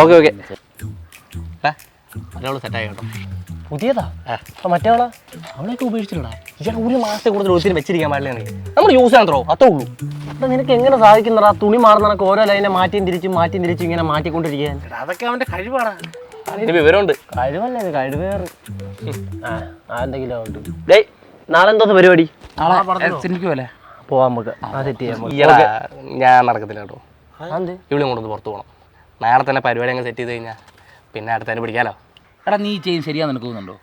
Okay okay ഒരാൾ സെറ്റായി കേട്ടോ. പുതിയതാ മറ്റേവളാ അവളെയൊക്കെ ഉപേക്ഷിച്ചിട്ടാ. ഇയാൾ ഒരു മാസത്തെ കൂടുതൽ ഒത്തിരി വെച്ചിരിക്കാൻ പാടില്ല. നമ്മൾ യൂസ് ചെയ്യാൻ തരോ അത്രേ ഉള്ളൂ. അപ്പം നിനക്ക് എങ്ങനെ സാധിക്കുന്നതാ തുണി മാറുന്നതൊക്കെ ഓരോ ലൈനെ മാറ്റിയും തിരിച്ചും ഇങ്ങനെ മാറ്റിക്കൊണ്ടിരിക്കാൻ? അതൊക്കെ അവൻ്റെ കഴിവാടാ. അതിന് വിവരമുണ്ട്. കഴിവല്ലേ ഇത്, കഴിവേറ്. എന്തെങ്കിലും ഉണ്ട്. ഡേയ് നാളെ എന്തോന്ന് പരിപാടി? സിനിമയ്ക്കുമല്ലേ പോവാൻ നമുക്ക് സെറ്റ് ചെയ്യാം. ഞാൻ നടക്കത്തില്ല കേട്ടോ. ഇവിടെ കൊണ്ടൊന്ന് പുറത്ത് പോകണം. നാളെ തന്നെ പരിപാടി അങ്ങ് സെറ്റ് ചെയ്ത് കഴിഞ്ഞാൽ പിന്നെ അടുത്തതിന് പിടിക്കാലോ. എടാ നീ ചെയ്യുന്ന ശരിയാന്ന് എനിക്ക് തോന്നുന്നുണ്ടോ?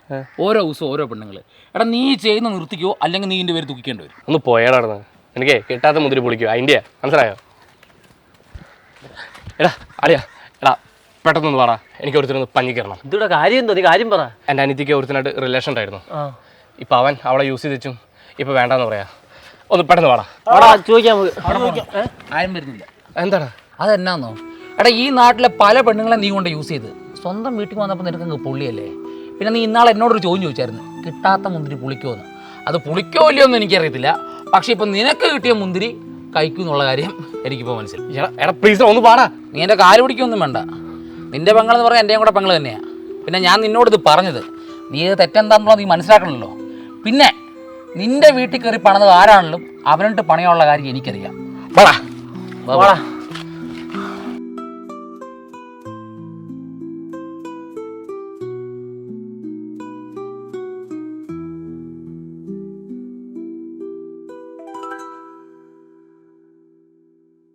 ഓരോ ദിവസവും ഓരോ പെണ്ണുങ്ങൾ. എടാ നീ ചെയ്യുന്ന നിർത്തിക്കോ, അല്ലെങ്കിൽ നീ ഇതിൻ്റെ പേര് ദുഃഖിക്കേണ്ടി വരും. ഒന്ന് പോയാടാ. എനിക്ക് കിട്ടാത്ത മുന്തിരി പൊളിക്കോ അതിൻ്റെ മനസ്സിലായോ? എടാ അറിയാ എടാ പെട്ടെന്നൊന്ന് പാടാ. എനിക്ക് ഒരുത്തിനൊന്ന് പഞ്ഞിക്കരണം. ഇതിവിടെ കാര്യം എന്തോ? നീ കാര്യം പറ. എൻ്റെ അനിയത്തിക്ക് ഒരുത്തിനായിട്ട് റിലേഷൻ ഉണ്ടായിരുന്നു. ഇപ്പം അവൻ അവളെ യൂസ് ചെയ്ത് വെച്ചും ഇപ്പം വേണ്ടാന്ന് പറയാ. ഒന്ന് പെട്ടെന്ന് പാടാ. ചോദിക്കാം. ആരും വരുന്നില്ല. എന്താണ് അതെന്നാന്നോ? എടാ ഈ നാട്ടിലെ പല പെണ്ണുങ്ങളെ നീ കൊണ്ട് യൂസ് ചെയ്ത് സ്വന്തം വീട്ടിൽ വന്നപ്പോൾ നിനക്ക് പൊള്ളിയല്ലേ? പിന്നെ നീ ഇന്നാളെ എന്നോടൊരു ചോദ്യം ചോദിച്ചായിരുന്നു, കിട്ടാത്ത മുന്തിരി പുളിക്കുമോന്ന്. അത് പുളിക്കോ ഇല്ലയോ എന്ന് എനിക്കറിയത്തില്ല. പക്ഷെ ഇപ്പം നിനക്ക് കിട്ടിയ മുന്തിരി കഴിക്കും എന്നുള്ള കാര്യം എനിക്കിപ്പോൾ മനസ്സിലായി. എടാ പ്ലീസ് ഒന്ന് പാടാ. നീ എൻ്റെ കാല് പിടിക്കൊന്നും വേണ്ട. നിൻ്റെ പെങ്ങളെന്ന് പറഞ്ഞാൽ എൻ്റെയും കൂടെ പെങ്ങൾ തന്നെയാണ്. പിന്നെ ഞാൻ നിന്നോട് ഇത് പറഞ്ഞത് നീ ഇത് തെറ്റെന്താണെന്നുള്ളത് നീ മനസ്സിലാക്കണമല്ലോ. പിന്നെ നിൻ്റെ വീട്ടിൽ കയറി പണിത് ആരാണെങ്കിലും അവനിട്ട് പണിയാനുള്ള കാര്യം എനിക്കറിയാം. പാടാ.